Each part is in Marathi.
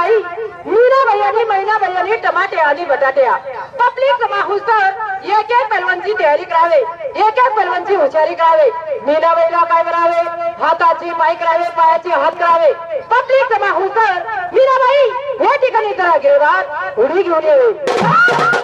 बाई मीना भैयानी मैना भैयानी टमाटे आली बटाटे पब्लिक जमा हुसर एक पहलवानची तयारी करावे एक पहलवानची हुशारी करावे मीना भैया काय करावे हाताची पाय करावे पायाची हात करावे पब्लिक जमा हुसर मीना बाई हे ठिकाणी जरा गिरवात उडी घेऊन यावे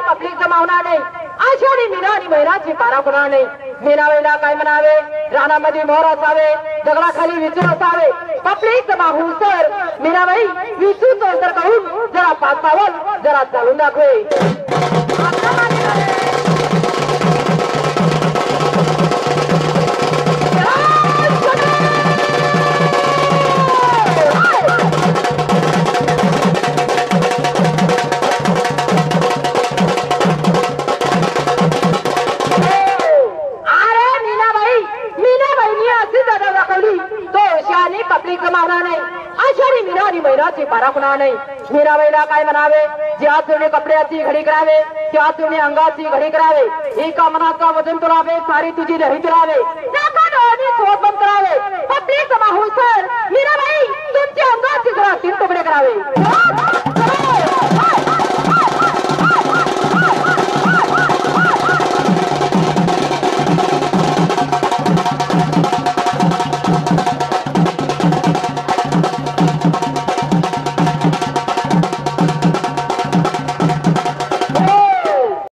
पब्लिक जमावणार नाही आषाढी मीना आणि महिन्याची पारा होणार नाही मीना वेळेला काय म्हणावे रानामध्ये मोर असावे दगडाखाली विचूर असावे पब्लिक जमा होऊन सर मीनाबाई विचूर तर कहून जरा पाच पावल जरा चालून दाखवे पब्लिक जमावणार नाही आषाढी मीना आणि महिन्याची पारा होणार नाही मीना वेळेला काय म्हणावे ज्या तुम्ही कपड्याची घडी करावे त्या तुम्ही अंगाची घडी करावे एका मनाचा वजन तुरावे सारी तुझी लहरी तुरावे सोबत बंद करावे पब्लिक जमा होऊन सर मीनाबाई तुमच्या अंगाची जरा तीन तुकडे करावे